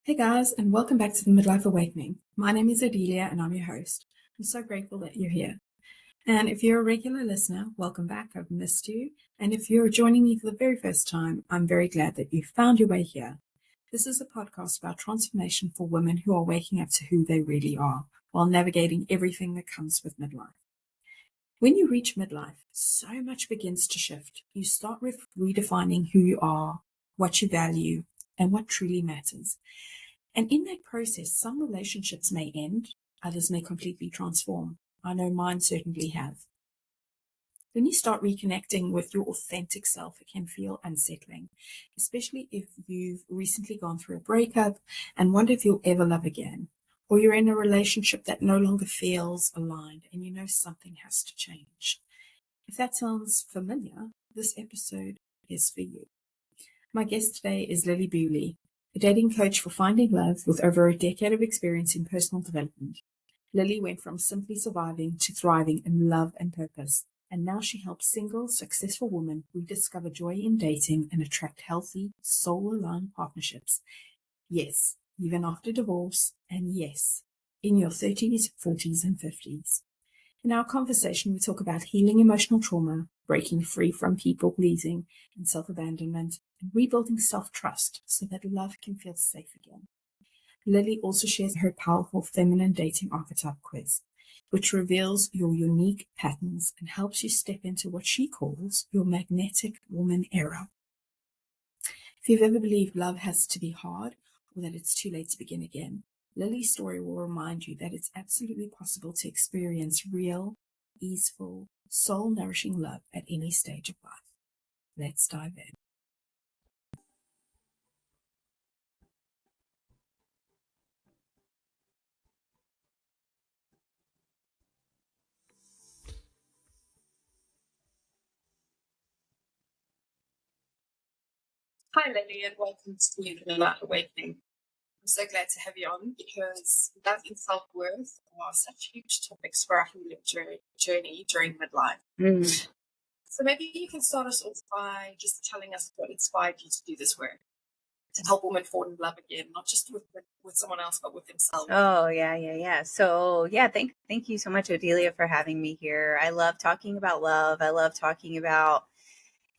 Hey guys, and welcome back to the Midlife Awakening. My name is Adelia and I'm your host. I'm so grateful that you're here. And if you're a regular listener, welcome back. I've missed you. And if you're joining me for the very first time, I'm very glad that you found your way here. This is a podcast about transformation for women who are waking up to who they really are while navigating everything that comes with midlife. When you reach midlife, so much begins to shift. You start redefining who you are, what you value, and what truly matters. And in that process, some relationships may end, others may completely transform. I know mine certainly have. When you start reconnecting with your authentic self, it can feel unsettling, especially if you've recently gone through a breakup and wonder if you'll ever love again, or you're in a relationship that no longer feels aligned and you know something has to change. If that sounds familiar, this episode is for you. My guest today is Lily Buhli, a dating coach for finding love with over a decade of experience in personal development. Lily went from simply surviving to thriving in love and purpose, and now she helps single, successful women rediscover joy in dating and attract healthy, soul-aligned partnerships. Yes, even after divorce, and yes, in your 30s, 40s, and 50s. In our conversation, we talk about healing emotional trauma, breaking free from people-pleasing and self-abandonment, and rebuilding self-trust so that love can feel safe again. Lily also shares her powerful feminine dating archetype quiz, which reveals your unique patterns and helps you step into what she calls your magnetic woman era. If you've ever believed love has to be hard or that it's too late to begin again, Lily's story will remind you that it's absolutely possible to experience real, easeful, soul-nourishing love at any stage of life. Let's dive in. Hi, Lily, and welcome to the Midlife Awakening. I'm so glad to have you on because love and self-worth are such huge topics for our healing journey during midlife. So maybe you can start us off by just telling us what inspired you to do this work, to help women fall in love again, not just with someone else, but with themselves. Oh, yeah. So, thank you so much, Odelia, for having me here. I love talking about love. I love talking about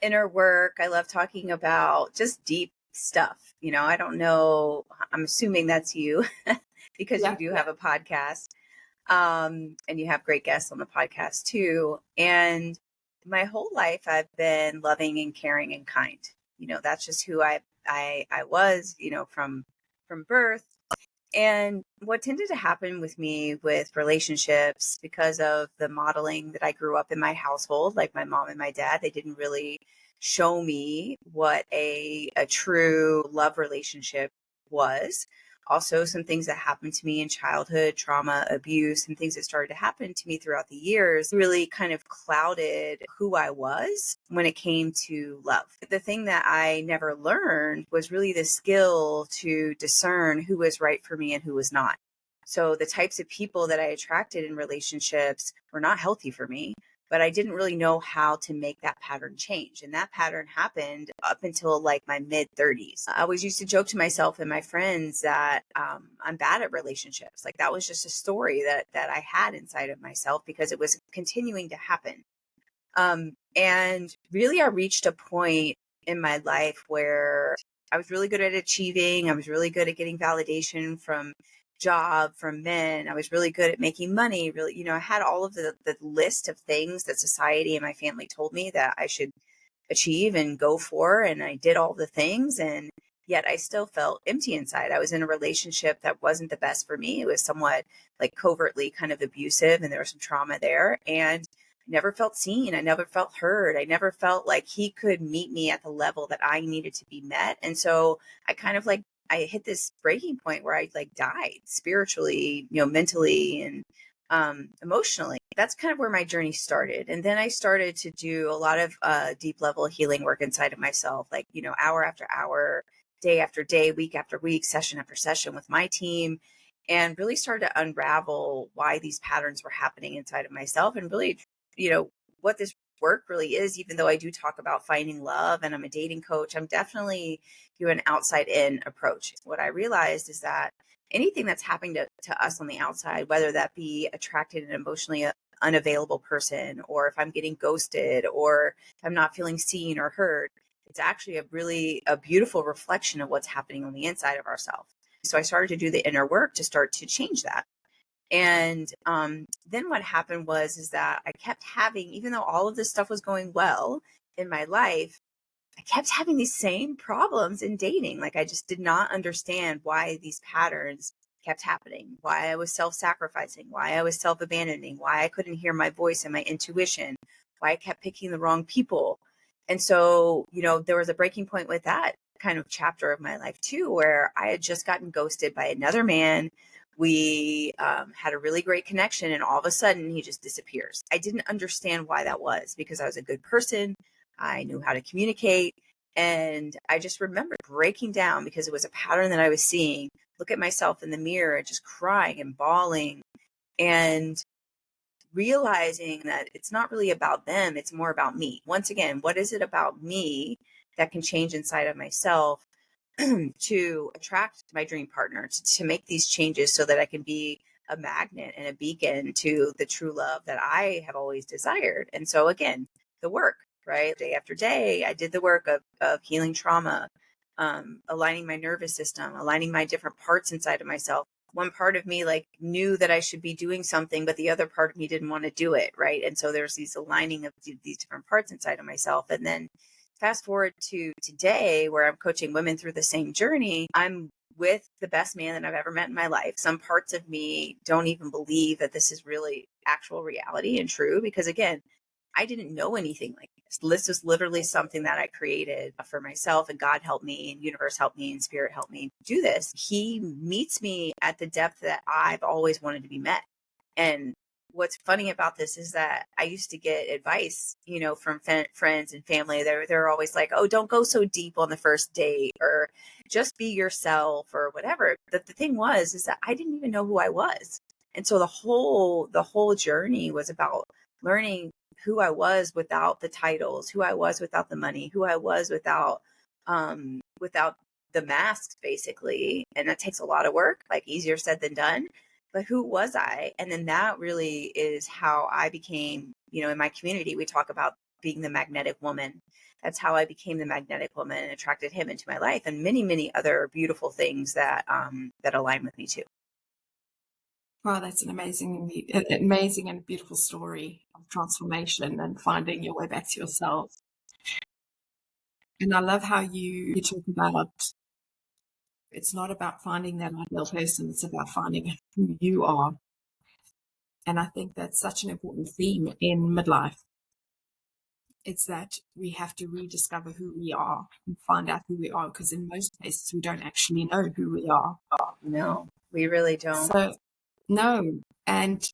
inner work. I love talking about just deep stuff. I don't know. I'm assuming that's you because you do have a podcast. And you have great guests on the podcast too. And my whole life I've been loving and caring and kind. That's just who I was, from birth. And what tended to happen with me with relationships, because of the modeling that I grew up in my household, like my mom and my dad, they didn't really show me what a true love relationship was. Also, some things that happened to me in childhood, trauma, abuse, and things that started to happen to me throughout the years really kind of clouded who I was when it came to love. The thing that I never learned was really the skill to discern who was right for me and who was not. So the types of people that I attracted in relationships were not healthy for me, but I didn't really know how to make that pattern change. And that pattern happened up until like my mid 30s. I always used to joke to myself and my friends that I'm bad at relationships. Like that was just a story that I had inside of myself because it was continuing to happen. And really, I reached a point in my life where I was really good at achieving. I was really good at getting validation from men. I was really good at making money. Really, I had all of the list of things that society and my family told me that I should achieve and go for. And I did all the things. And yet I still felt empty inside. I was in a relationship that wasn't the best for me. It was somewhat like covertly kind of abusive, and there was some trauma there. And I never felt seen. I never felt heard. I never felt like he could meet me at the level that I needed to be met. And so I kind of like, I hit this breaking point where I like died spiritually, mentally and emotionally. That's kind of where my journey started. And then I started to do a lot of deep level healing work inside of myself, like, hour after hour, day after day, week after week, session after session with my team, and really started to unravel why these patterns were happening inside of myself and really, what this work really is, even though I do talk about finding love and I'm a dating coach, I'm definitely do an outside in approach. What I realized is that anything that's happening to us on the outside, whether that be attracted an emotionally unavailable person, or if I'm getting ghosted, or if I'm not feeling seen or heard, it's actually a beautiful reflection of what's happening on the inside of ourselves. So I started to do the inner work to start to change that. And then what happened is that I kept having, even though all of this stuff was going well in my life, I kept having these same problems in dating. Like I just did not understand why these patterns kept happening, why I was self-sacrificing, why I was self-abandoning, why I couldn't hear my voice and my intuition, why I kept picking the wrong people. And so, there was a breaking point with that kind of chapter of my life too, where I had just gotten ghosted by another man. We had a really great connection, and all of a sudden he just disappears. I didn't understand why that was, because I was a good person. I knew how to communicate. And I just remember breaking down because it was a pattern that I was seeing. Look at myself in the mirror and just crying and bawling and realizing that it's not really about them. It's more about me. Once again, what is it about me that can change inside of myself to attract my dream partner, to make these changes so that I can be a magnet and a beacon to the true love that I have always desired. And so again, the work, right? Day after day, I did the work of healing trauma, aligning my nervous system, aligning my different parts inside of myself. One part of me like knew that I should be doing something, but the other part of me didn't want to do it. Right. And so there's these aligning of these different parts inside of myself. And then fast forward to today, where I'm coaching women through the same journey. I'm with the best man that I've ever met in my life. Some parts of me don't even believe that this is really actual reality and true, because again, I didn't know anything like this. This was literally something that I created for myself, and God helped me, and universe helped me, and spirit helped me do this. He meets me at the depth that I've always wanted to be met. And what's funny about this is that I used to get advice, from friends and family. They're always like, "Oh, don't go so deep on the first date, or just be yourself, or whatever." But the thing is that I didn't even know who I was. And so the whole journey was about learning who I was without the titles, who I was without the money, who I was without the masks, basically. And that takes a lot of work, like easier said than done. But who was I? And then that really is how I became, in my community, we talk about being the magnetic woman. That's how I became the magnetic woman and attracted him into my life, and many, many other beautiful things that align with me too. Wow, that's an amazing and beautiful story of transformation and finding your way back to yourself. And I love how you talk about it's not about finding that ideal person, it's about finding who you are. And I think that's such an important theme in midlife. It's that we have to rediscover who we are and find out who we are, because in most cases we don't actually know who we are. No, we really don't. So, no. And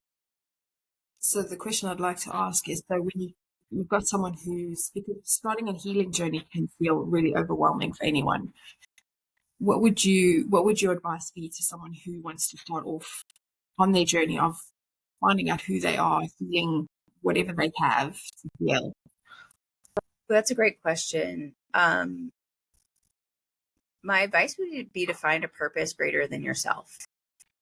so the question I'd like to ask is, so when you've got someone because starting a healing journey can feel really overwhelming for anyone. What would your advice be to someone who wants to start off on their journey of finding out who they are, healing whatever they have to heal? Well, that's a great question. My advice would be to find a purpose greater than yourself,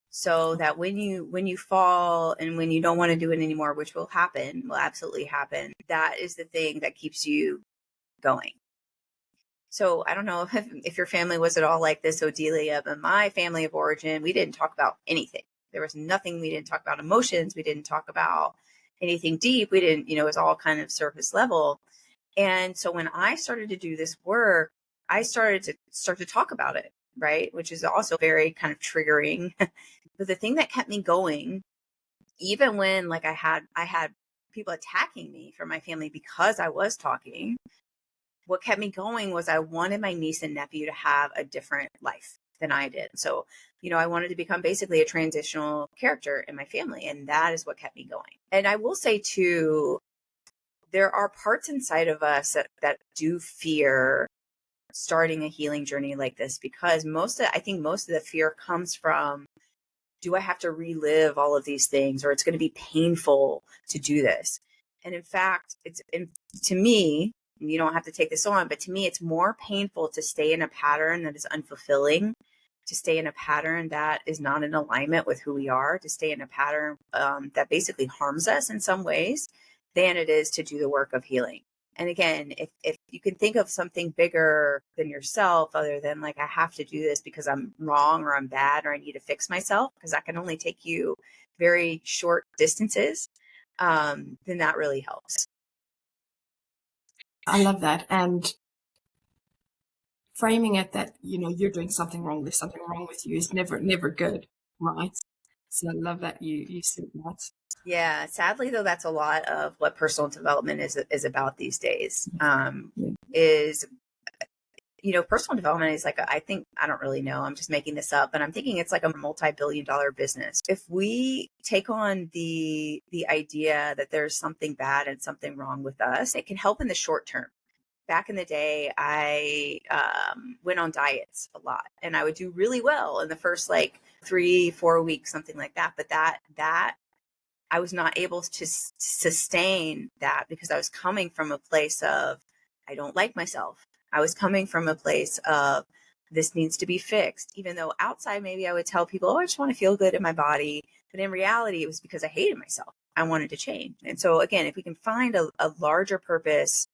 so that when you fall and when you don't want to do it anymore, which will absolutely happen, that is the thing that keeps you going. So I don't know if your family was at all like this, Odelia, but my family of origin, we didn't talk about anything. There was nothing. We didn't talk about emotions. We didn't talk about anything deep. We didn't, it was all kind of surface level. And so when I started to do this work, I started to talk about it, right? Which is also very kind of triggering. But the thing that kept me going, even when like I had people attacking me from my family because I was talking, what kept me going was I wanted my niece and nephew to have a different life than I did. So, I wanted to become basically a transitional character in my family. And that is what kept me going. And I will say too, there are parts inside of us that do fear starting a healing journey like this, because I think most of the fear comes from, do I have to relive all of these things, or it's going to be painful to do this? And in fact, to me, you don't have to take this on, but to me, it's more painful to stay in a pattern that is unfulfilling, to stay in a pattern that is not in alignment with who we are, to stay in a pattern that basically harms us in some ways, than it is to do the work of healing. And again, if you can think of something bigger than yourself, other than like, I have to do this because I'm wrong or I'm bad or I need to fix myself, because that can only take you very short distances, then that really helps. I love that. And framing it that, you're doing something wrong, there's something wrong with you is never good, right? So I love that you said that. Yeah, sadly though, that's a lot of what personal development is about these days. Is personal development is like, I think, I don't really know, I'm just making this up, but I'm thinking it's like a multi-billion-dollar business. If we take on the idea that there's something bad and something wrong with us, it can help in the short term. Back in the day, I went on diets a lot, and I would do really well in the first like 3-4 weeks, something like that. But that I was not able to sustain that, because I was coming from a place of, I don't like myself. I was coming from a place of, this needs to be fixed. Even though outside, maybe I would tell people, oh, I just want to feel good in my body. But in reality, it was because I hated myself. I wanted to change. And so again, if we can find a larger purpose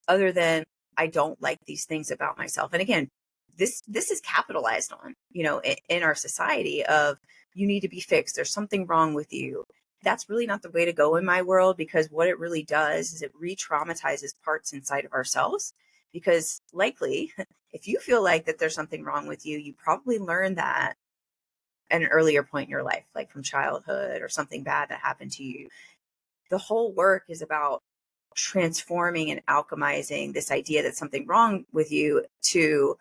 other than, I don't like these things about myself. And again, this is capitalized on, in our society of, you need to be fixed. There's something wrong with you. That's really not the way to go in my world, because what it really does is it re-traumatizes parts inside of ourselves. Because likely, if you feel like that there's something wrong with you, you probably learned that at an earlier point in your life, like from childhood or something bad that happened to you. The whole work is about transforming and alchemizing this idea that something wrong with you to,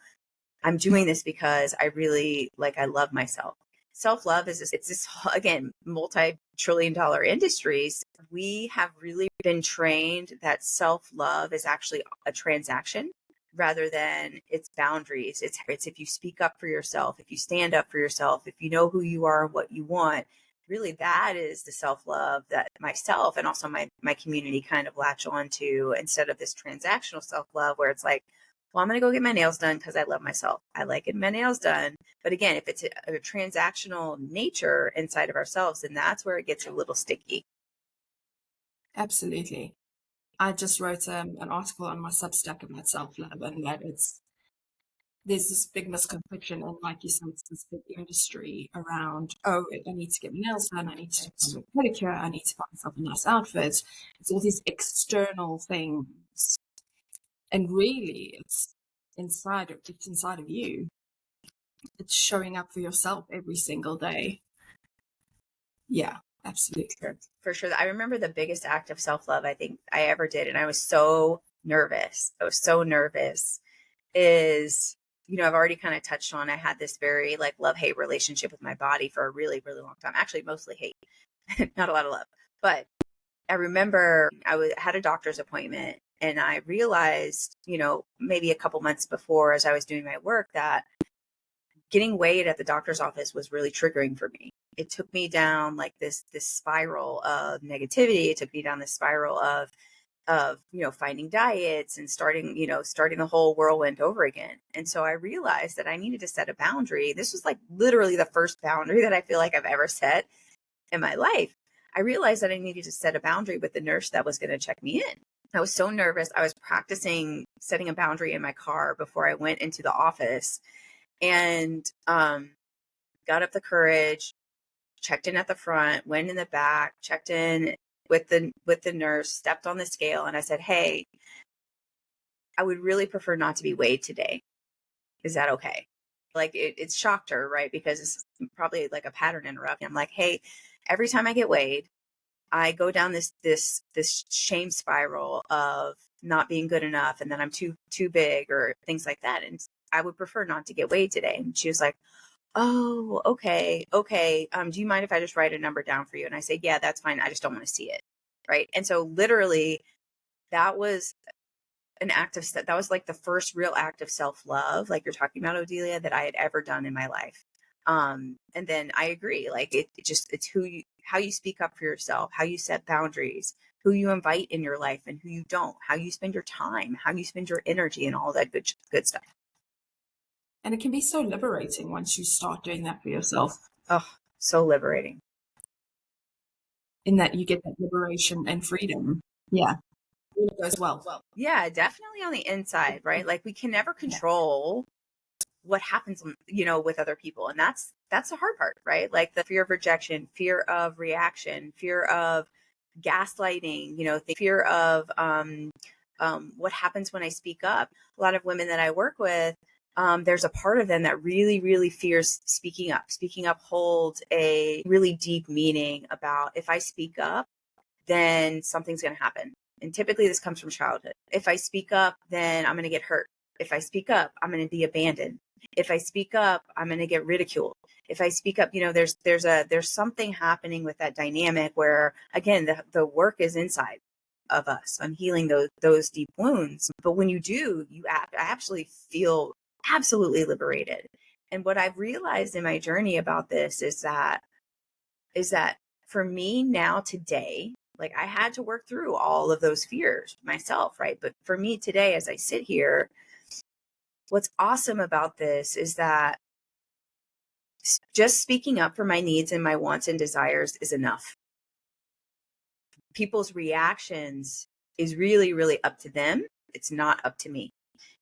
I'm doing this because I really I love myself. Self-love it's this, again, multi-trillion-dollar industries. We have really been trained that self-love is actually a transaction rather than its boundaries. It's if you speak up for yourself, if you stand up for yourself, if you know who you are and what you want, really that is the self-love that myself and also my community kind of latch on to, instead of this transactional self-love where it's like, well, I'm going to go get my nails done because I love myself. I like getting my nails done. But again, if it's a transactional nature inside of ourselves, then that's where it gets a little sticky. Absolutely. I just wrote an article on my Substack about self-love, and that there's this big misconception, and like you said, it's this big industry around, oh, I need to get my nails done, I need to do a pedicure, I need to buy myself a nice outfit. It's all these external things. And really, it's inside of you. It's showing up for yourself every single day. Yeah, absolutely. For sure. I remember the biggest act of self-love I think I ever did, and I was so nervous. Is, I've already kind of touched on, I had this very love-hate relationship with my body for a really, really long time. Actually, mostly hate, not a lot of love. But I remember had a doctor's appointment, and I realized, maybe a couple months before, as I was doing my work, that getting weighed at the doctor's office was really triggering for me. It took me down this spiral of negativity. It took me down this spiral of finding diets and starting the whole whirlwind over again. And so I realized that I needed to set a boundary. This was literally the first boundary that I feel like I've ever set in my life. I realized that I needed to set a boundary with the nurse that was going to check me in. I was so nervous. I was practicing setting a boundary in my car before I went into the office, and got up the courage, checked in at the front, went in the back, checked in with the nurse, stepped on the scale, and I said, hey, I would really prefer not to be weighed today. Is that okay? It shocked her, right? Because it's probably like a pattern interrupt. I'm like, hey, every time I get weighed, I go down this shame spiral of not being good enough, and then I'm too big or things like that. And I would prefer not to get weighed today. And she was like, oh, okay. Do you mind if I just write a number down for you? And I say, yeah, that's fine. I just don't want to see it. Right. And so literally that was that was the first real act of self-love, like you're talking about, Odelia, that I had ever done in my life. And then I agree, it's how you speak up for yourself, how you set boundaries, who you invite in your life and who you don't, how you spend your time, how you spend your energy, and all that good stuff. And it can be so liberating once you start doing that for yourself. Oh, so liberating. In that you get that liberation and freedom. Yeah. It goes well. Yeah, definitely on the inside, right? Like we can never control what happens, with other people. And that's the hard part, right? Like the fear of rejection, fear of reaction, fear of gaslighting, the fear of what happens when I speak up. A lot of women that I work with, there's a part of them that really, really fears speaking up. Speaking up holds a really deep meaning about if I speak up, then something's going to happen. And typically this comes from childhood. If I speak up, then I'm going to get hurt. If I speak up, I'm going to be abandoned. If I speak up, I'm going to get ridiculed. If I speak up, there's something happening with that dynamic where, again, the work is inside of us on healing those deep wounds. But when you do, you actually feel absolutely liberated. And what I've realized in my journey about this is that for me now today, like I had to work through all of those fears myself, right? But for me today, as I sit here, what's awesome about this is that just speaking up for my needs and my wants and desires is enough. People's reactions is really, really up to them. It's not up to me.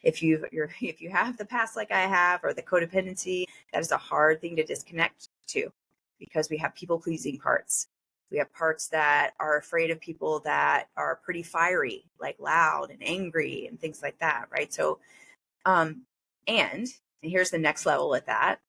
If you have the past like I have, or the codependency, that is a hard thing to disconnect to, because we have people pleasing parts. We have parts that are afraid of people that are pretty fiery, like loud and angry and things like that, right? So, and here's the next level with that,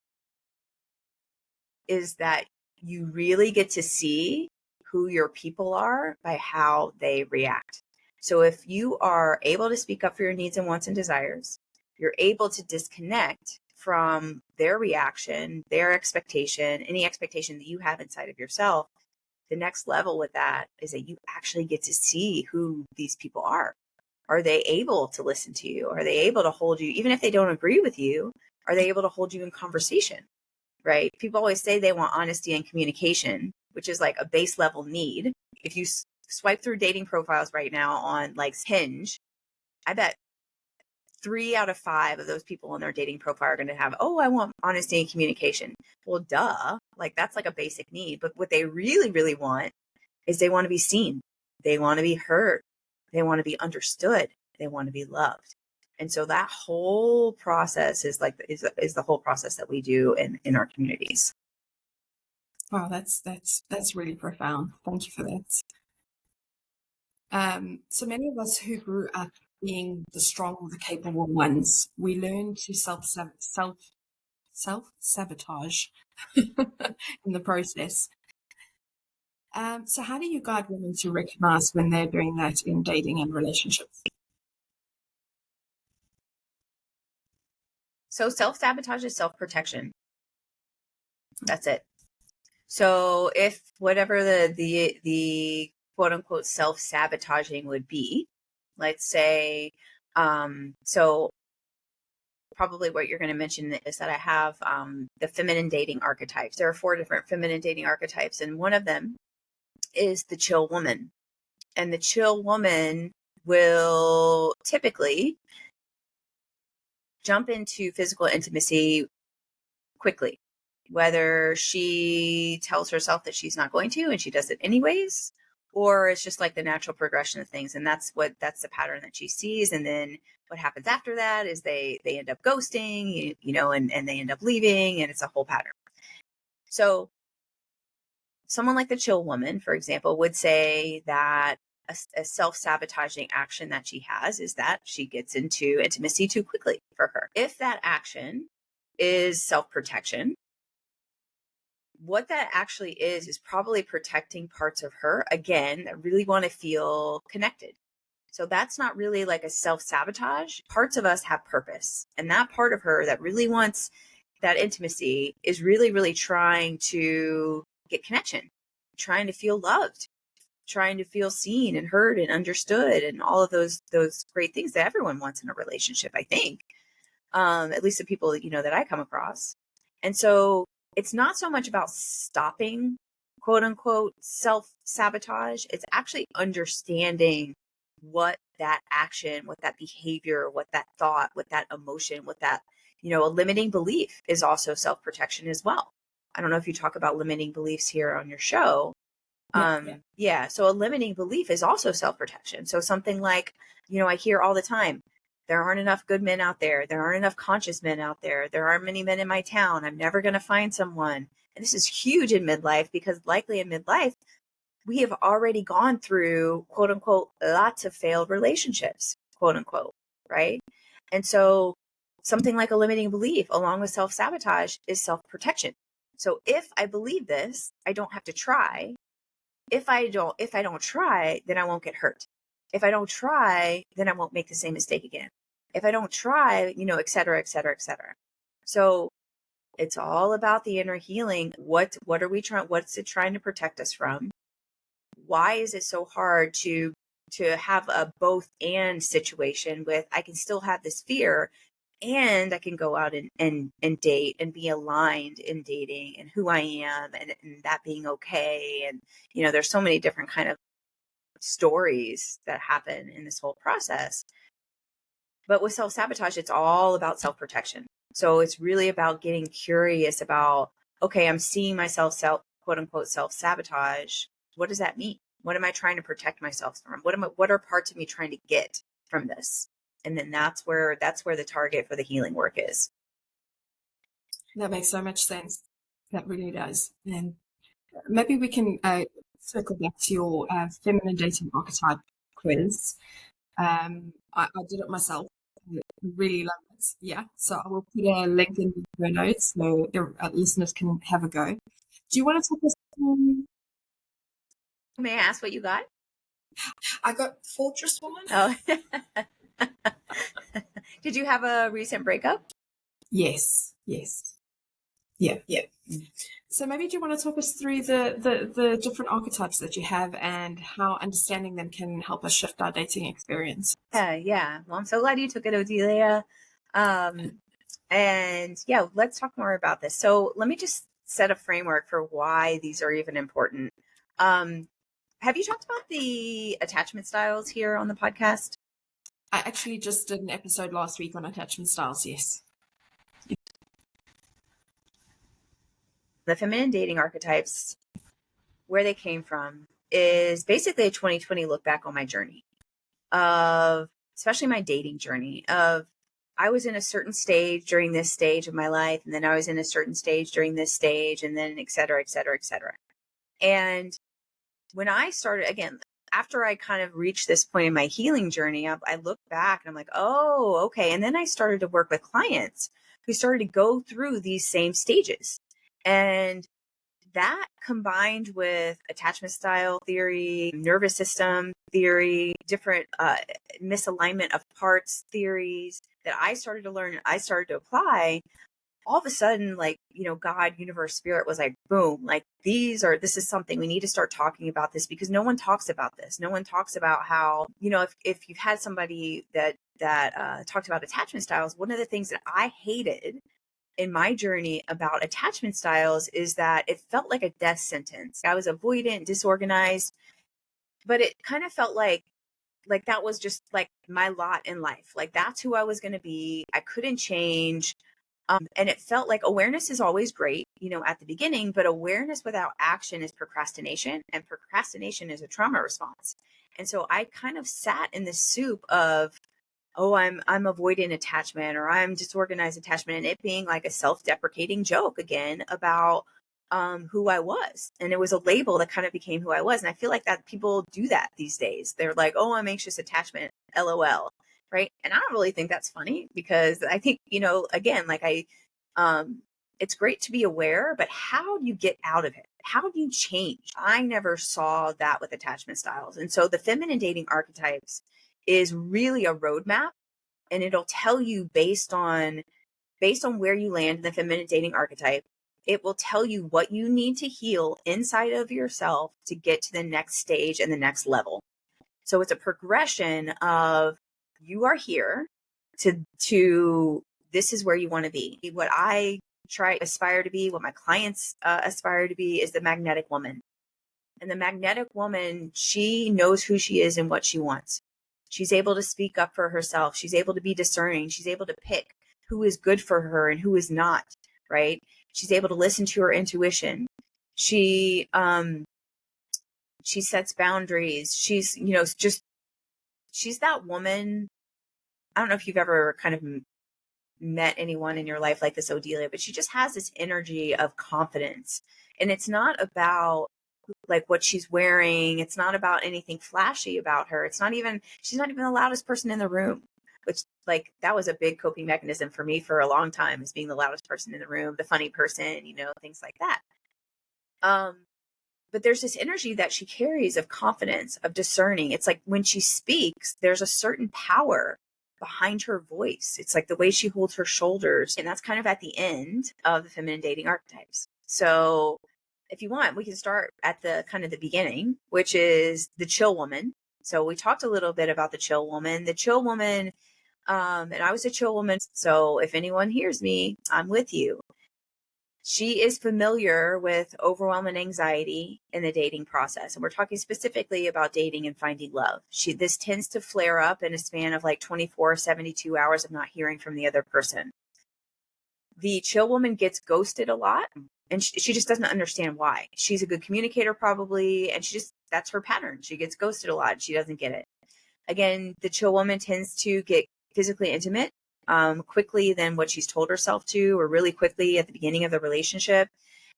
is that you really get to see who your people are by how they react. So if you are able to speak up for your needs and wants and desires, you're able to disconnect from their reaction, their expectation, any expectation that you have inside of yourself. The next level with that is that you actually get to see who these people are. Are they able to listen to you? Are they able to hold you, even if they don't agree with you? Are they able to hold you in conversation? Right? People always say they want honesty and communication, which is like a base level need. If you swipe through dating profiles right now on like Hinge, I bet 3 out of 5 of those people on their dating profile are going to have, oh, I want honesty and communication. Well, duh. Like that's like a basic need. But what they really, really want is they want to be seen. They want to be heard. They want to be understood. They want to be loved. And so that whole process is the whole process that we do in our communities. Wow, that's really profound. Thank you for that. So many of us who grew up being the strong, the capable ones, we learn to self-sabotage in the process. So how do you guide women to recognize when they're doing that in dating and relationships? So self-sabotage is self-protection. That's it. So if whatever the quote unquote self-sabotaging would be, let's say, so probably what you're going to mention is that I have the feminine dating archetypes. There are 4 different feminine dating archetypes, and one of them is the chill woman. And the chill woman will typically jump into physical intimacy quickly, whether she tells herself that she's not going to and she does it anyways, or it's just like the natural progression of things. And that's the pattern that she sees. And then what happens after that is they end up ghosting, and they end up leaving, and it's a whole pattern. So someone like the chill woman, for example, would say that a self-sabotaging action that she has is that she gets into intimacy too quickly for her. If that action is self-protection, what that actually is probably protecting parts of her, again, that really want to feel connected. So that's not really like a self-sabotage. Parts of us have purpose. And that part of her that really wants that intimacy is really, really trying to get connection, trying to feel loved, trying to feel seen and heard and understood, and all of those great things that everyone wants in a relationship, I think. At least the people that I come across. And so it's not so much about stopping, quote unquote self-sabotage, it's actually understanding what that action, what that behavior, what that thought, what that emotion, what that, a limiting belief is also self-protection as well. I don't know if you talk about limiting beliefs here on your show. Yeah. So a limiting belief is also self-protection. So something like, I hear all the time, there aren't enough good men out there. There aren't enough conscious men out there. There aren't many men in my town. I'm never going to find someone. And this is huge in midlife because likely in midlife, we have already gone through, quote unquote, lots of failed relationships, quote unquote, right? And so something like a limiting belief along with self-sabotage is self-protection. So if I believe this, I don't have to try. If I don't try, then I won't get hurt. If I don't try, then I won't make the same mistake again. If I don't try, et cetera, et cetera, et cetera. So it's all about the inner healing. What are we trying? What's it trying to protect us from? Why is it so hard to have a both and situation with, I can still have this fear and I can go out and date and be aligned in dating and who I am and that being okay. And, there's so many different kind of stories that happen in this whole process. But with self-sabotage, it's all about self-protection. So it's really about getting curious about, okay, I'm seeing myself quote unquote self-sabotage. What does that mean? What am I trying to protect myself from? What are parts of me trying to get from this? And then that's where the target for the healing work is. That makes so much sense. That really does. And maybe we can circle back to your feminine dating archetype quiz. I did it myself. I really love it. Yeah. So I will put a link in the show notes so the listeners can have a go. Do you want to talk us through? May I ask what you got? I got Fortress Woman. Oh. Did you have a recent breakup? Yes. Yeah. So maybe do you want to talk us through the different archetypes that you have and how understanding them can help us shift our dating experience? Yeah. Well, I'm so glad you took it, Odelia. And yeah, let's talk more about this. So let me just set a framework for why these are even important. Have you talked about the attachment styles here on the podcast? I actually just did an episode last week on attachment styles, yes. The feminine dating archetypes, where they came from, is basically a 2020 look back on my journey of, especially my dating journey of, I was in a certain stage during this stage of my life, and then I was in a certain stage during this stage, and then et cetera, et cetera, et cetera. And when I started, again, after I kind of reached this point in my healing journey, I look back and I'm like, oh, okay. And then I started to work with clients who started to go through these same stages. And that combined with attachment style theory, nervous system theory, different misalignment of parts theories that I started to learn and I started to apply, all of a sudden, like, God, universe, spirit was like, boom, like this is something we need to start talking about this because no one talks about this. No one talks about how, if you've had somebody that talked about attachment styles, one of the things that I hated in my journey about attachment styles is that it felt like a death sentence. I was avoidant, disorganized, but it kind of felt like that was just like my lot in life. Like that's who I was going to be. I couldn't change. And it felt like awareness is always great, at the beginning, but awareness without action is procrastination, and procrastination is a trauma response. And so I kind of sat in this soup of, oh, I'm avoiding attachment, or I'm disorganized attachment, and it being like a self-deprecating joke again about who I was. And it was a label that kind of became who I was. And I feel like that people do that these days. They're like, oh, I'm anxious attachment, LOL. Right. And I don't really think that's funny because I think, again, like it's great to be aware, but how do you get out of it? How do you change? I never saw that with attachment styles. And so the feminine dating archetypes is really a roadmap, and it'll tell you based on where you land in the feminine dating archetype, it will tell you what you need to heal inside of yourself to get to the next stage and the next level. So it's a progression of, you are here to this is where you want to be. What I aspire to be, what my clients aspire to be, is the magnetic woman. And the magnetic woman, she knows who she is and what she wants. She's able to speak up for herself. She's able to be discerning. She's able to pick who is good for her and who is not, right? She's able to listen to her intuition. She sets boundaries. She's, she's that woman. I don't know if you've ever kind of met anyone in your life like this, Odelia, but she just has this energy of confidence. And it's not about like what she's wearing. It's not about anything flashy about her. She's not even the loudest person in the room, which like that was a big coping mechanism for me for a long time, is being the loudest person in the room, the funny person, things like that. But there's this energy that she carries of confidence, of discerning. It's like when she speaks, there's a certain power behind her voice. It's like the way she holds her shoulders. And that's kind of at the end of the feminine dating archetypes. So if you want, we can start at the kind of the beginning, which is the chill woman. So we talked a little bit about the chill woman. The chill woman, and I was a chill woman. So if anyone hears me, I'm with you. She is familiar with overwhelming anxiety in the dating process. And we're talking specifically about dating and finding love. This tends to flare up in a span of like 24, 72 hours of not hearing from the other person. The chill woman gets ghosted a lot, and she just doesn't understand why. She's a good communicator probably, and that's her pattern. She gets ghosted a lot. She doesn't get it. Again, the chill woman tends to get physically intimate quickly than what she's told herself to, or really quickly at the beginning of the relationship.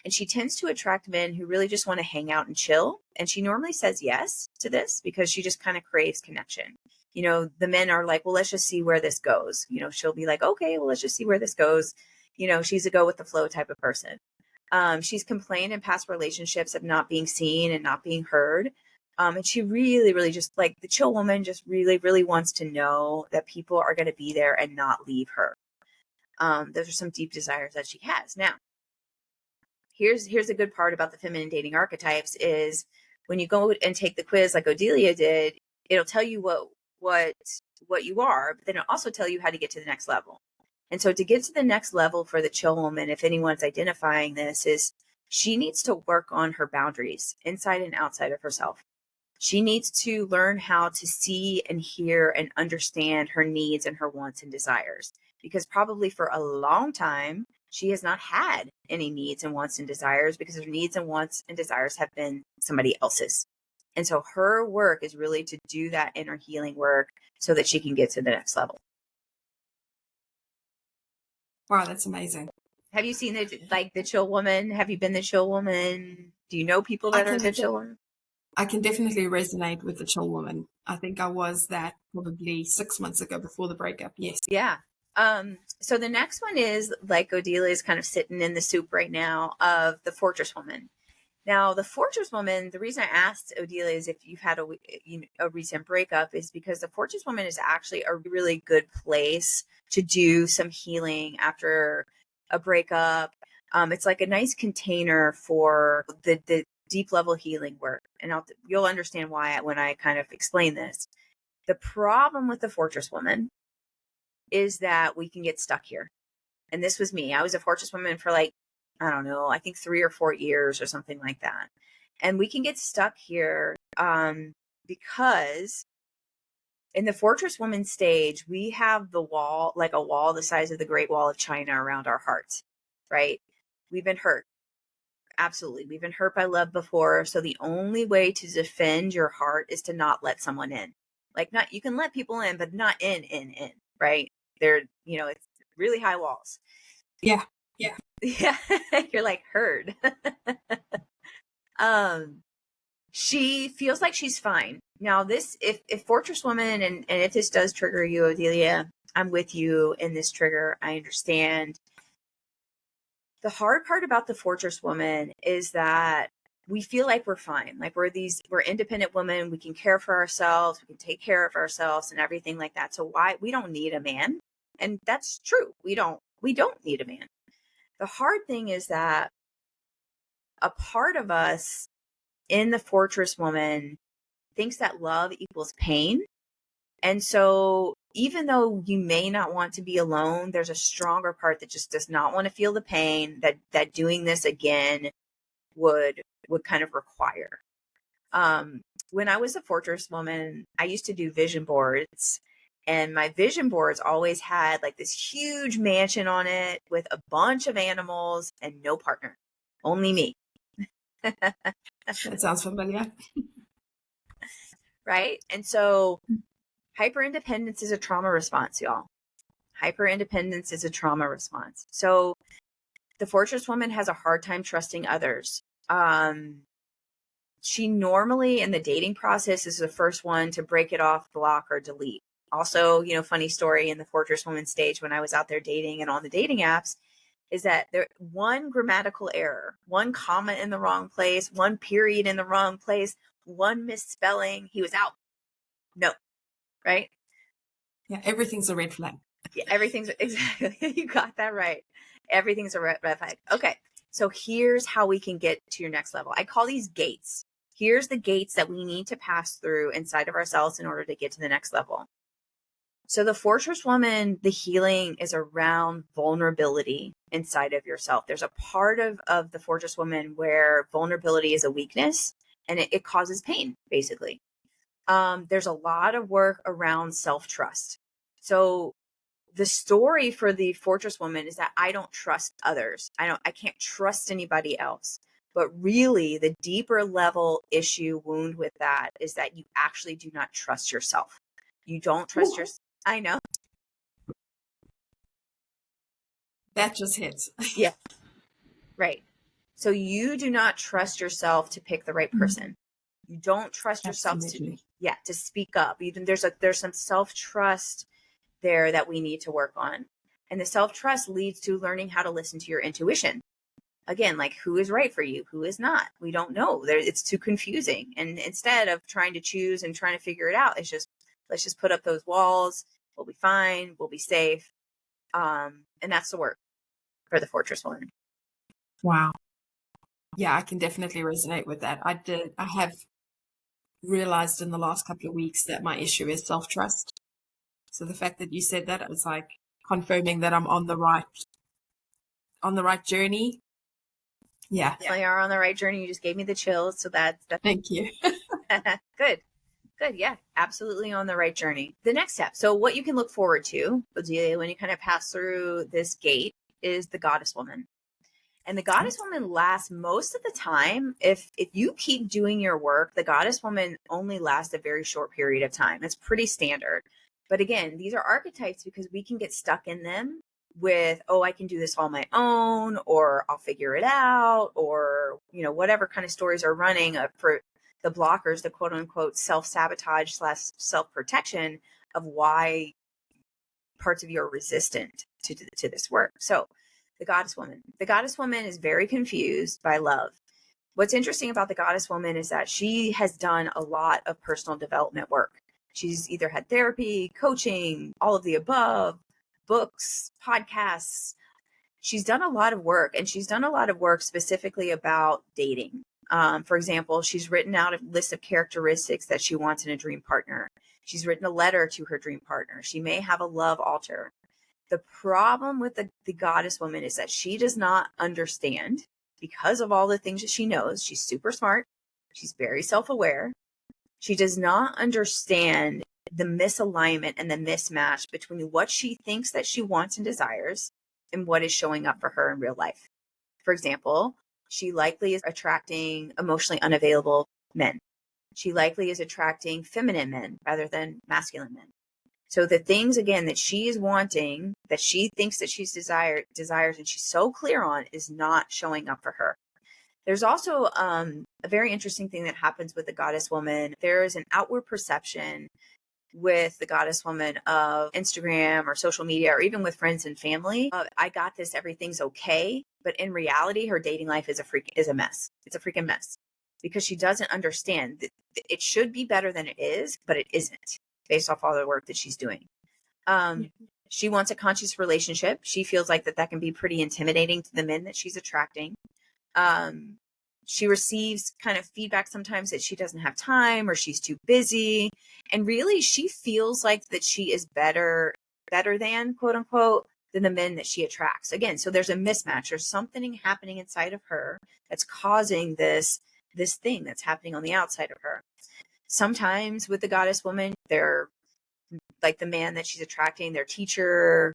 And she tends to attract men who really just want to hang out and chill. And she normally says yes to this because she just kind of craves connection. The men are like, well, let's just see where this goes. She'll be like, okay, well, let's just see where this goes. She's a go with the flow type of person. She's complained in past relationships of not being seen and not being heard. And she really, really just like the chill woman just really, really wants to know that people are going to be there and not leave her. Those are some deep desires that she has. Now, here's a good part about the feminine dating archetypes is when you go and take the quiz like Odelia did, it'll tell you what you are, but then it'll also tell you how to get to the next level. And so to get to the next level for the chill woman, if anyone's identifying this, is she needs to work on her boundaries inside and outside of herself. She needs to learn how to see and hear and understand her needs and her wants and desires, because probably for a long time, she has not had any needs and wants and desires because her needs and wants and desires have been somebody else's. And so her work is really to do that inner healing work so that she can get to the next level. Wow, that's amazing. Have you seen the chill woman? Have you been the chill woman? Do you know people that are the chill woman? I can definitely resonate with the chill woman. I think I was that probably 6 months ago before the breakup. Yes. Yeah. So the next one is like Odelia is kind of sitting in the soup right now of the fortress woman. Now, the fortress woman, the reason I asked Odelia is if you've had a recent breakup is because the fortress woman is actually a really good place to do some healing after a breakup. It's like a nice container for the deep level healing work. And you'll understand why when I kind of explain this. The problem with the fortress woman is that we can get stuck here. And this was me. I was a fortress woman for like, I don't know, I think 3 or 4 years or something like that. And we can get stuck here because in the fortress woman stage, we have the wall, like a wall the size of the Great Wall of China around our hearts, right? We've been hurt. Absolutely. We've been hurt by love before. So the only way to defend your heart is to not let someone in. Like you can let people in, but not in, right? They're, it's really high walls. Yeah. Yeah. You're like herd. She feels like she's fine. Now if fortress woman, and if this does trigger you, Odelia, I'm with you in this trigger. I understand. The hard part about the fortress woman is that we feel like we're fine. Like we're independent women. We can care for ourselves. We can take care of ourselves and everything like that. So we don't need a man. And that's true. We don't need a man. The hard thing is that a part of us in the fortress woman thinks that love equals pain. And so even though you may not want to be alone, there's a stronger part that just does not want to feel the pain that doing this again would kind of require. When I was a Fortress woman, I used to do vision boards, and my vision boards always had like this huge mansion on it with a bunch of animals and no partner, only me. That sounds familiar. Right. And so hyperindependence is a trauma response, y'all. Hyperindependence is a trauma response. So the Fortress woman has a hard time trusting others. She normally in the dating process is the first one to break it off, block, or delete. Also, funny story in the Fortress woman stage when I was out there dating and on the dating apps is that there one grammatical error, one comma in the wrong place, one period in the wrong place, one misspelling, he was out. No, right? Yeah, everything's a red flag. Yeah, everything's exactly. You got that right. Everything's a red flag. Okay. So here's how we can get to your next level. I call these gates. Here's the gates that we need to pass through inside of ourselves in order to get to the next level. So the Fortress woman, the healing is around vulnerability inside of yourself. There's a part of the Fortress woman where vulnerability is a weakness and it causes pain, basically. There's a lot of work around self-trust. So the story for the Fortress woman is that I don't trust others. I can't trust anybody else. But really the deeper level issue wound with that is that you actually do not trust yourself. You don't trust yourself. I know. That just hits. Yeah. Right. So you do not trust yourself to pick the right person. You don't trust yourself to speak up. Even there's some self-trust there that we need to work on. And the self-trust leads to learning how to listen to your intuition. Again, like who is right for you, who is not. We don't know. It's too confusing. And instead of trying to choose and trying to figure it out, let's just put up those walls. We'll be fine. We'll be safe. And that's the work for the Fortress woman. Wow. Yeah, I can definitely resonate with that. I have realized in the last couple of weeks that my issue is self-trust. So the fact that you said that, it was like confirming that I'm on the right journey. Yeah. You are on the right journey. You just gave me the chills. So that's Thank you. Good. Yeah, absolutely on the right journey. The next step. So what you can look forward to, Buhli, when you kind of pass through this gate is the Goddess woman. And the Goddess woman lasts most of the time. If you keep doing your work, the Goddess woman only lasts a very short period of time. It's pretty standard. But again, these are archetypes because we can get stuck in them with, oh, I can do this on my own, or I'll figure it out, or, whatever kind of stories are running for the blockers, the quote unquote self-sabotage / self-protection of why parts of you are resistant to this work. So the Goddess woman is very confused by love. What's interesting about the Goddess woman is that she has done a lot of personal development work. She's either had therapy, coaching, all of the above, books, podcasts. She's done a lot of work, and she's done a lot of work specifically about dating. For example, she's written out a list of characteristics that she wants in a dream partner. She's written a letter to her dream partner. She may have a love altar. The problem with the Goddess woman is that she does not understand, because of all the things that she knows. She's super smart. She's very self-aware. She does not understand the misalignment and the mismatch between what she thinks that she wants and desires and what is showing up for her in real life. For example, she likely is attracting emotionally unavailable men. She likely is attracting feminine men rather than masculine men. So the things, again, that she is wanting, that she thinks that she's desires, and she's so clear on, is not showing up for her. There's also a very interesting thing that happens with the Goddess woman. There is an outward perception with the Goddess woman of Instagram or social media, or even with friends and family, I got this, everything's okay. But in reality, her dating life is a mess. It's a freaking mess, because she doesn't understand that it should be better than it is, but it isn't, based off all the work that she's doing. She wants a conscious relationship. She feels like that can be pretty intimidating to the men that she's attracting. She receives kind of feedback sometimes that she doesn't have time, or she's too busy. And really, she feels like that she is better than, quote unquote, than the men that she attracts. Again, so there's a mismatch. There's something happening inside of her that's causing this this thing that's happening on the outside of her. Sometimes with the goddess woman, they're like the man that she's attracting, their teacher,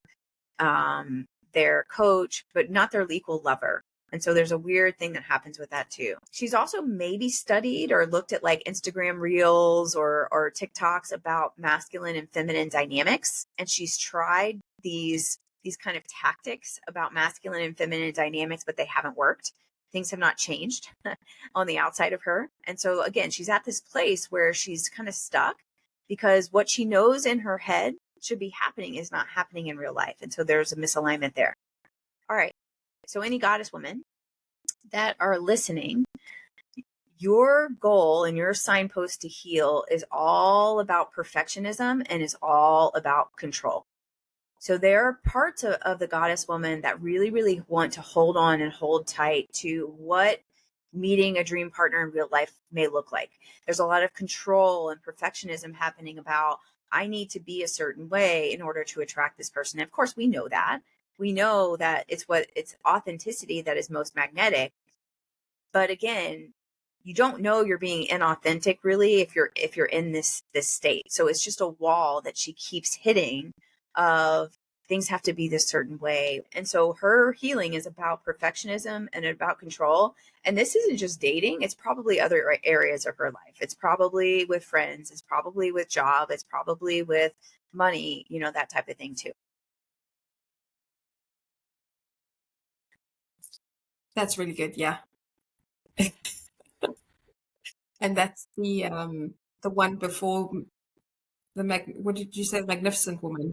their coach, but not their equal lover. And so there's a weird thing that happens with that too. She's also maybe studied or looked at like Instagram reels or TikToks about masculine and feminine dynamics. And she's tried these kind of tactics about masculine and feminine dynamics, but they haven't worked. Things have not changed on the outside of her. And so again, she's at this place where she's kind of stuck because what she knows in her head should be happening is not happening in real life. And so there's a misalignment there. All right. So any goddess women that are listening, your goal and your signpost to heal is all about perfectionism and is all about control. So there are parts of the goddess woman that really, really want to hold on and hold tight to what meeting a dream partner in real life may look like. There's a lot of control and perfectionism happening about, I need to be a certain way in order to attract this person. And of course, we know that. We know that it's authenticity that is most magnetic. But again, you don't know you're being inauthentic really if you're in this state. So it's just a wall that she keeps hitting of things have to be this certain way. And so her healing is about perfectionism and about control. And this isn't just dating, it's probably other areas of her life. It's probably with friends, it's probably with job, it's probably with money, that type of thing too. That's really good. Yeah. And that's the one before what did you say? Magnificent woman.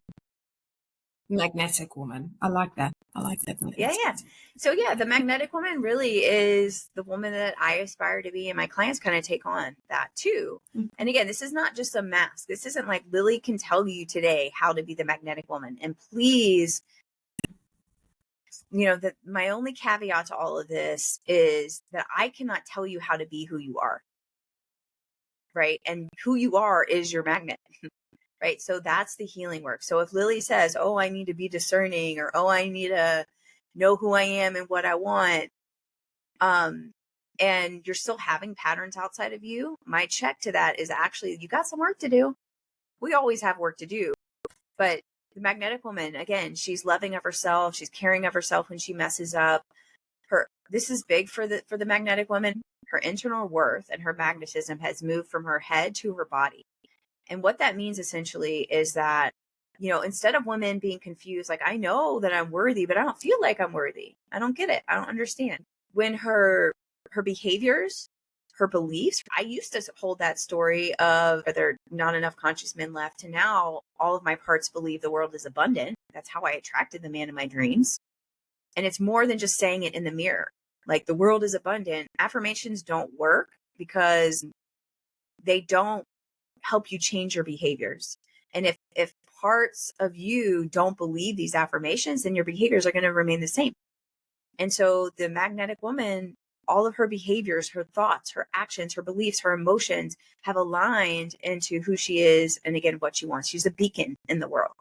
Magnetic woman. I like that. Yeah. So yeah, the magnetic woman really is the woman that I aspire to be, and my clients kind of take on that too. Mm-hmm. And again, this is not just a mask. This isn't like Lily can tell you today how to be the magnetic woman. And please, that my only caveat to all of this is that I cannot tell you how to be who you are. Right? And who you are is your magnet. Right? So that's the healing work. So if Lily says, oh, I need to be discerning, or, oh, I need to know who I am and what I want, and you're still having patterns outside of you, my check to that is actually, you got some work to do. We always have work to do. But the magnetic woman, again, she's loving of herself. She's caring of herself when she messes up. This is big for the magnetic woman. Her internal worth and her magnetism has moved from her head to her body. And what that means essentially is that, instead of women being confused, like, I know that I'm worthy, but I don't feel like I'm worthy. I don't get it. I don't understand. When her behaviors, her beliefs, I used to hold that story of, are there not enough conscious men left? To now, all of my parts believe the world is abundant. That's how I attracted the man in my dreams. And it's more than just saying it in the mirror. Like, the world is abundant. Affirmations don't work because they don't help you change your behaviors. And if parts of you don't believe these affirmations, then your behaviors are going to remain the same. And so the magnetic woman, all of her behaviors, her thoughts, her actions, her beliefs, her emotions have aligned into who she is. And again, what she wants. She's a beacon in the world.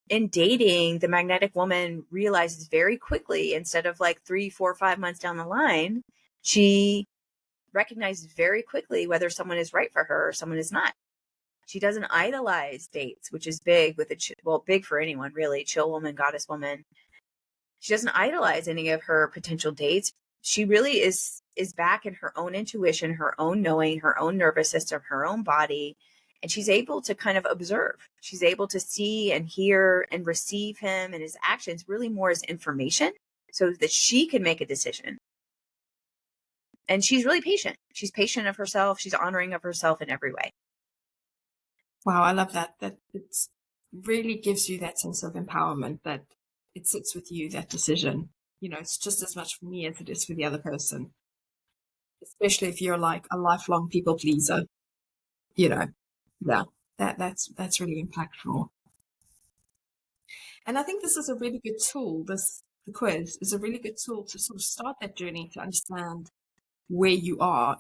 In dating, the magnetic woman realizes very quickly, instead of like 3, 4, 5 months down the line, she recognizes very quickly whether someone is right for her or someone is not. She doesn't idolize dates, which is big with big for anyone really, chill woman, goddess woman. She doesn't idolize any of her potential dates. She really is back in her own intuition, her own knowing, her own nervous system, her own body. And she's able to kind of observe. She's able to see and hear and receive him and his actions really more as information so that she can make a decision. And she's really patient. She's patient of herself. She's honoring of herself in every way. Wow, I love that. That it really gives you that sense of empowerment, that it sits with you, that decision. It's just as much for me as it is for the other person. Especially if you're like a lifelong people pleaser. Yeah, that's really impactful. And I think this is a really good tool. The quiz is a really good tool to sort of start that journey to understand where you are.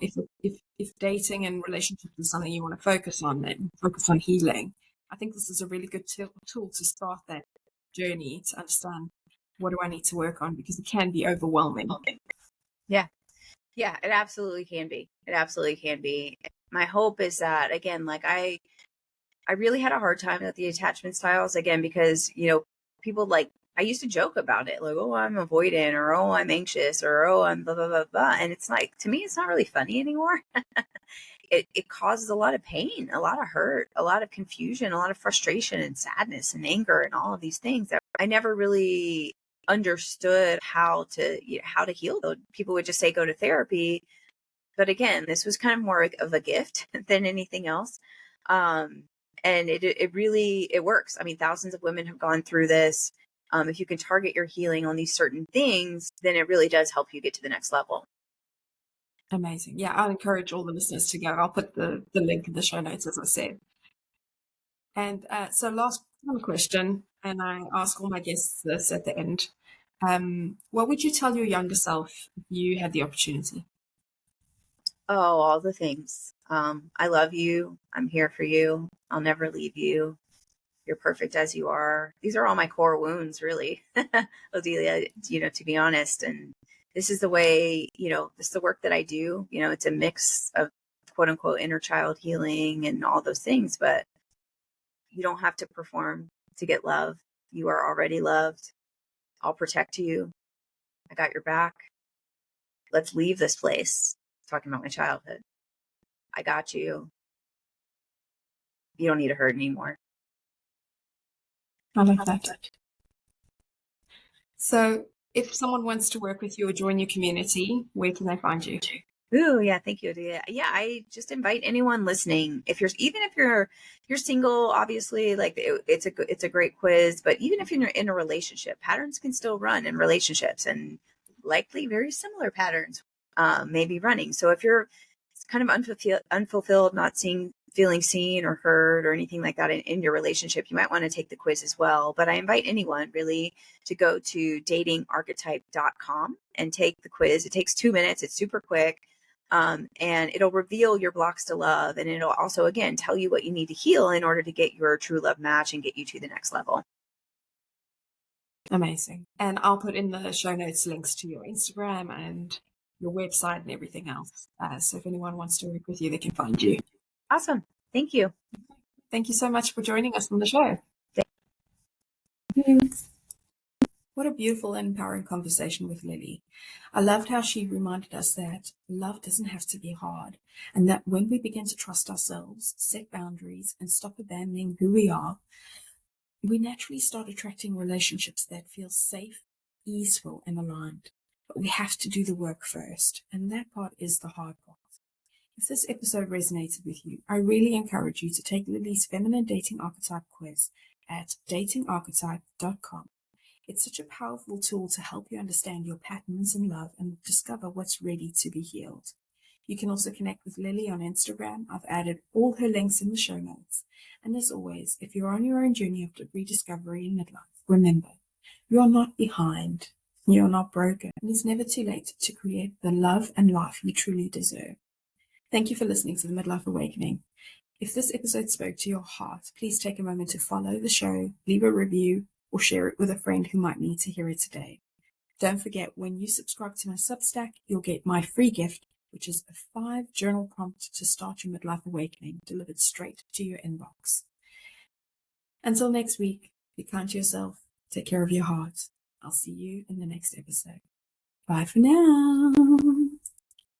If dating and relationships is something you want to focus on and focus on healing, I think this is a really good tool to start that journey to understand, what do I need to work on, because it can be overwhelming. Yeah. Yeah, it absolutely can be. It absolutely can be. My hope is that, again, like I really had a hard time with the attachment styles again because, people like I used to joke about it like, oh, I'm avoidant, or oh, I'm anxious, or oh, I'm blah blah blah blah. And it's like, to me, it's not really funny anymore. It causes a lot of pain, a lot of hurt, a lot of confusion, a lot of frustration and sadness and anger and all of these things that I never really understood how to heal. People would just say go to therapy, but again, this was kind of more of a gift than anything else. Um, and it really, it works. I mean, thousands of women have gone through this. If you can target your healing on these certain things, then it really does help you get to the next level. Amazing. Yeah, I'll encourage all the listeners to go. I'll put the link in the show notes, as I said. And so last one question, and I ask all my guests this at the end. What would you tell your younger self if you had the opportunity? Oh, all the things. I love you. I'm here for you. I'll never leave you. You're perfect as you are. These are all my core wounds, really, Odelia, to be honest. And this is the way, this is the work that I do. It's a mix of quote unquote inner child healing and all those things, but you don't have to perform to get love. You are already loved. I'll protect you. I got your back. Let's leave this place. Talking about my childhood. I got you. You don't need to hurt anymore. I love that. So if someone wants to work with you or join your community, where can they find you? Ooh, yeah, thank you. Yeah, I just invite anyone listening. If you're single, obviously, like it's a great quiz. But even if you're in a relationship, patterns can still run in relationships, and likely very similar patterns may be running. So if you're kind of unfulfilled, not feeling seen or heard or anything like that in your relationship, you might want to take the quiz as well. But I invite anyone really to go to datingarchetype.com and take the quiz. It takes 2 minutes. It's super quick. And it'll reveal your blocks to love. And it'll also, again, tell you what you need to heal in order to get your true love match and get you to the next level. Amazing. And I'll put in the show notes links to your Instagram and your website and everything else. So if anyone wants to work with you, they can find you. Awesome. Thank you. Thank you so much for joining us on the show. Thanks. What a beautiful and empowering conversation with Lily. I loved how she reminded us that love doesn't have to be hard, and that when we begin to trust ourselves, set boundaries, and stop abandoning who we are, we naturally start attracting relationships that feel safe, easeful, and aligned. But we have to do the work first, and that part is the hard part. If this episode resonated with you, I really encourage you to take Lily's Feminine Dating Archetype quiz at datingarchetype.com. It's such a powerful tool to help you understand your patterns in love and discover what's ready to be healed. You can also connect with Lily on Instagram. I've added all her links in the show notes. And as always, if you're on your own journey of rediscovery in midlife, remember, you're not behind, you're not broken, and it's never too late to create the love and life you truly deserve. Thank you for listening to the Midlife Awakening. If this episode spoke to your heart, please take a moment to follow the show, leave a review, or share it with a friend who might need to hear it today. Don't forget, when you subscribe to my Substack, you'll get my free gift, which is a 5-journal prompt to start your midlife awakening, delivered straight to your inbox. Until next week, be kind to yourself, take care of your heart. I'll see you in the next episode. Bye for now.